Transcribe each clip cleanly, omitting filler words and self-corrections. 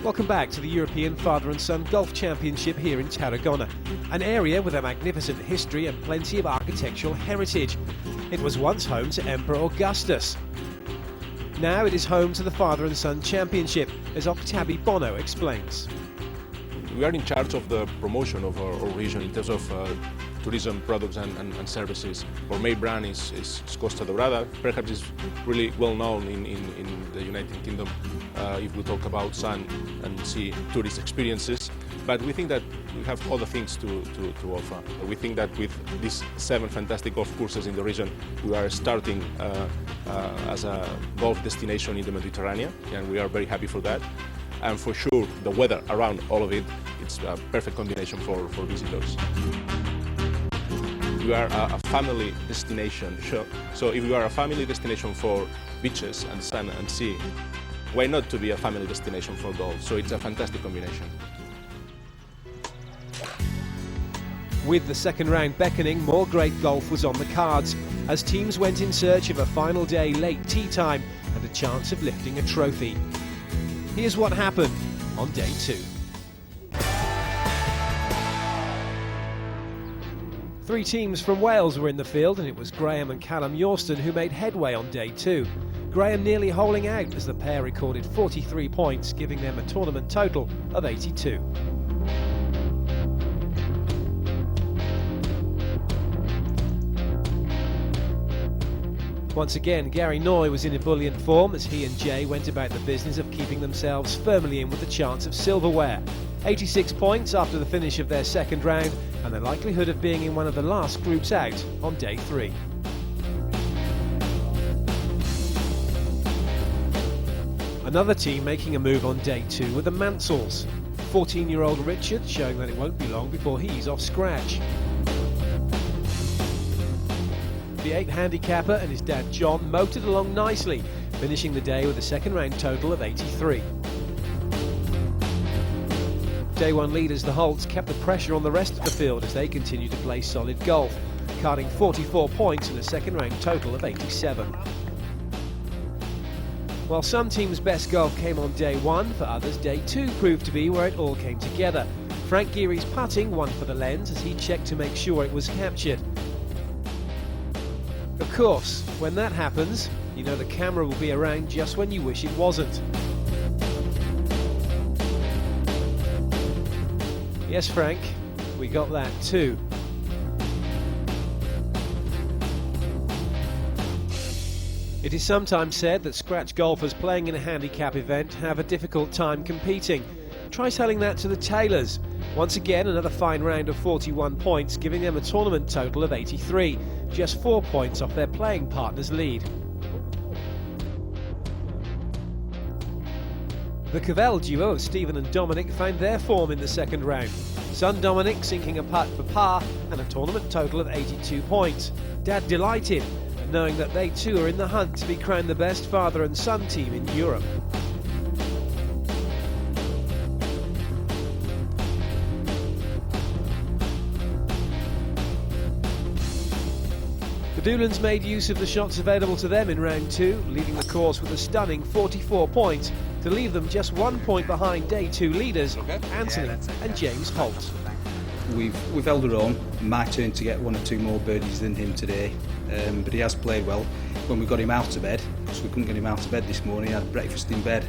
Welcome back to the European Father and Son Golf Championship here in Tarragona, an area with a magnificent history and plenty of architectural heritage. It was once home to Emperor Augustus. Now it is home to the Father and Son Championship, as Octavi Bono explains. We are in charge of the promotion of our region in terms of tourism products and services. Our main brand is Costa Dorada. Perhaps it's really well known in the United Kingdom if we talk about sun and sea tourist experiences. But we think that we have other things to offer. We think that with these 7 fantastic golf courses in the region, we are starting as a golf destination in the Mediterranean, and we are very happy for that. And for sure, the weather around all of it, it's a perfect combination for visitors. We are a family destination, so if you are a family destination for beaches and sun and sea, why not to be a family destination for golf? So it's a fantastic combination. With the second round beckoning, more great golf was on the cards, as teams went in search of a final day late tee time and a chance of lifting a trophy. Here's what happened on day 2. 3 teams from Wales were in the field, and it was Graham and Callum Yorston who made headway on day 2. Graham nearly holing out as the pair recorded 43 points, giving them a tournament total of 82. Once again, Gary Noy was in ebullient form as he and Jay went about the business of keeping themselves firmly in with the chance of silverware. 86 points after the finish of their second round, and the likelihood of being in one of the last groups out on day 3. Another team making a move on day 2 were the Mansells. 14-year-old Richard showing that it won't be long before he's off scratch. The 8 handicapper and his dad John motored along nicely, finishing the day with a second round total of 83. Day 1 leaders, the Holts, kept the pressure on the rest of the field as they continued to play solid golf, carding 44 points and a second round total of 87. While some teams' best golf came on day 1, for others day 2 proved to be where it all came together. Frank Geary's putting won for the lens as he checked to make sure it was captured. Of course, when that happens, you know the camera will be around just when you wish it wasn't. Yes, Frank, we got that too. It is sometimes said that scratch golfers playing in a handicap event have a difficult time competing. Try telling that to the Taylors. Once again, another fine round of 41 points, giving them a tournament total of 83, just 4 points off their playing partner's lead. The Cavell duo of Stephen and Dominic found their form in the second round. Son Dominic sinking a putt for par and a tournament total of 82 points. Dad delighted, knowing that they too are in the hunt to be crowned the best father and son team in Europe. The Doolans made use of the shots available to them in round 2, leading the course with a stunning 44 points to leave them just 1 point behind day 2 leaders, Anthony and James Holt. We've held our own. My turn to get 1 or 2 more birdies than him today, but he has played well. When we got him out of bed, because we couldn't get him out of bed this morning, he had breakfast in bed.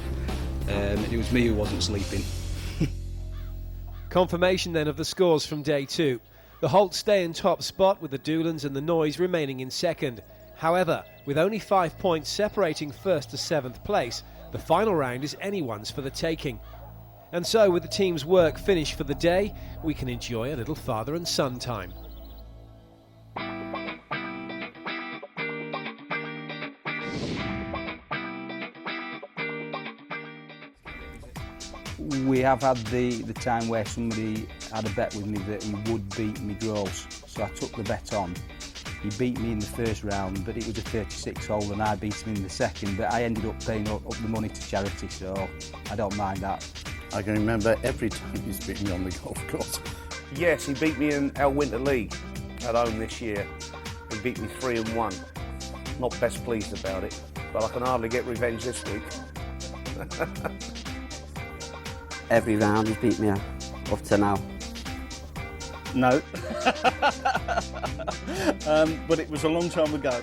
It was me who wasn't sleeping. Confirmation then of the scores from day 2. The Holts stay in top spot with the Doolans and the Noys remaining in second. However, with only 5 points separating first to 7th place, the final round is anyone's for the taking. And so, with the team's work finished for the day, we can enjoy a little father and son time. We have had the time where somebody had a bet with me that he would beat me draws, so I took the bet on. He beat me in the first round, but it was a 36 hole and I beat him in the second, but I ended up paying up the money to charity, so I don't mind that. I can remember every time he's beat me on the golf course. Yes, he beat me in our Winter League at home this year. He beat me 3-1. Not best pleased about it, but I can hardly get revenge this week. Every round he's beat me up to now. No. But it was a long time ago.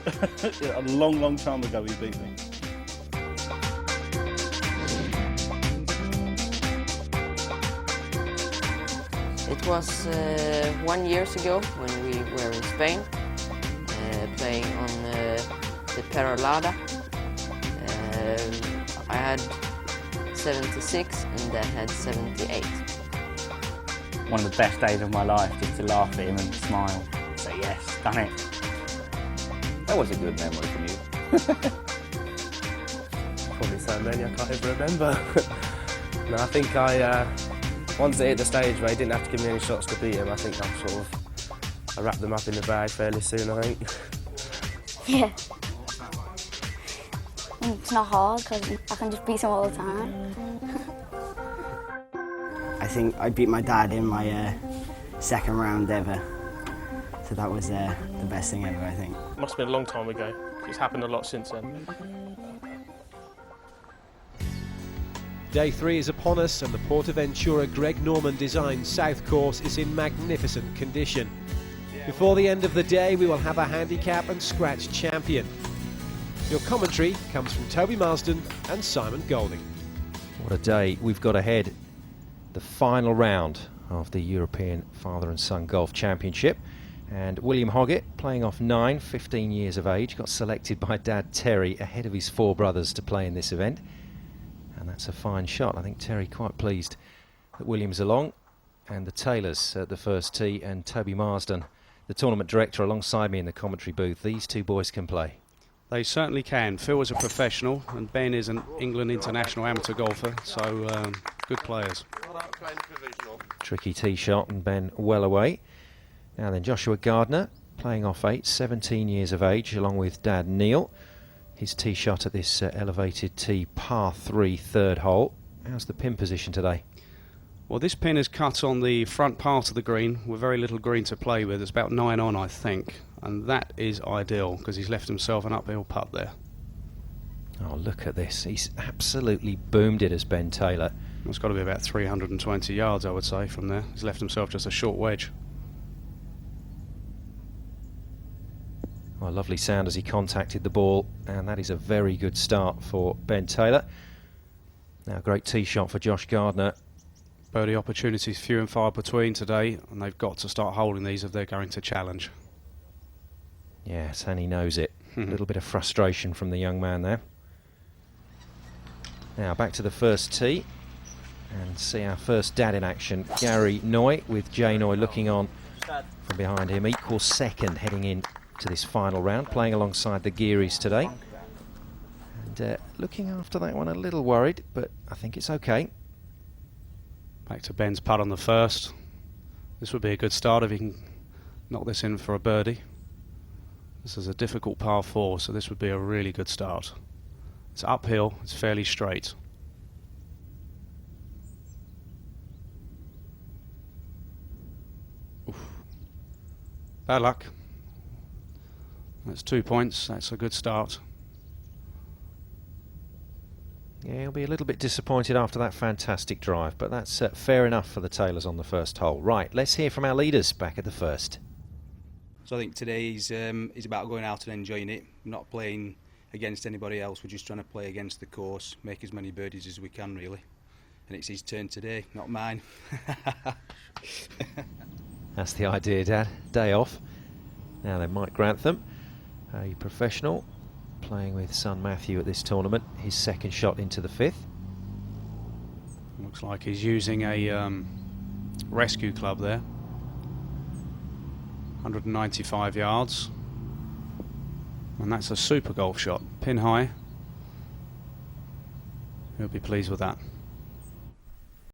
A long, long time ago he beat me. It was 1 year ago when we were in Spain, playing on the Peralada. I had 76 and Dad had 78. One of the best days of my life, just to laugh at him and smile. Say yes, done it. That was a good memory from you. Probably so many I can't even remember. No, I think once they hit the stage where he didn't have to give me any shots to beat him, I think I wrapped them up in the bag fairly soon, I think. Yeah. It's not hard because I can just beat him all the time. I think I beat my dad in my second round ever. So that was the best thing ever, I think. Must have been a long time ago. It's happened a lot since then. Day 3 is upon us and the Portaventura Greg Norman designed South Course is in magnificent condition. Before the end of the day we will have a handicap and scratch champion. Your commentary comes from Toby Marsden and Simon Golding. What a day we've got ahead. The final round of the European Father and Son Golf Championship. And William Hoggett, playing off 9, 15 years of age, got selected by Dad Terry ahead of his 4 brothers to play in this event. And that's a fine shot. I think Terry quite pleased that William's along. And the Taylors at the first tee and Toby Marsden, the tournament director, alongside me in the commentary booth. These two boys can play. They certainly can. Phil is a professional and Ben is an England international amateur golfer, so good players. Tricky tee shot and Ben well away. Now then, Joshua Gardner playing off 8, 17 years of age, along with Dad Neil. His tee shot at this elevated tee par 3 third hole. How's the pin position today? Well, this pin is cut on the front part of the green with very little green to play with. It's about 9 on, I think, and that is ideal because he's left himself an uphill putt there. Oh, look at this. He's absolutely boomed it as Ben Taylor. It's got to be about 320 yards, I would say, from there. He's left himself just a short wedge. Oh, lovely sound as he contacted the ball, and that is a very good start for Ben Taylor. Now, great tee shot for Josh Gardner. Birdie opportunities few and far between today, and they've got to start holding these if they're going to challenge. Yes, and he knows it. A little bit of frustration from the young man there. Now back to the first tee and see our first dad in action. Gary Noy, with Jay Noy looking on from behind him. Equal second heading in to this final round, playing alongside the Gearys today. And looking after that one a little worried, but I think it's okay. Back to Ben's putt on the first. This would be a good start if he can knock this in for a birdie. This is a difficult par 4, so this would be a really good start. It's uphill, it's fairly straight. Oof. Bad luck. That's 2 points, that's a good start. Yeah, he'll be a little bit disappointed after that fantastic drive, but that's fair enough for the Taylors on the first hole. Right, let's hear from our leaders back at the first. So I think today is about going out and enjoying it, not playing against anybody else. We're just trying to play against the course, make as many birdies as we can, really. And it's his turn today, not mine. That's the idea, Dad. Day off. Now then, Mike Grantham, a professional, playing with son Matthew at this tournament. His second shot into the 5th. Looks like he's using a rescue club there. 195 yards. And that's a super golf shot. Pin high. He'll be pleased with that.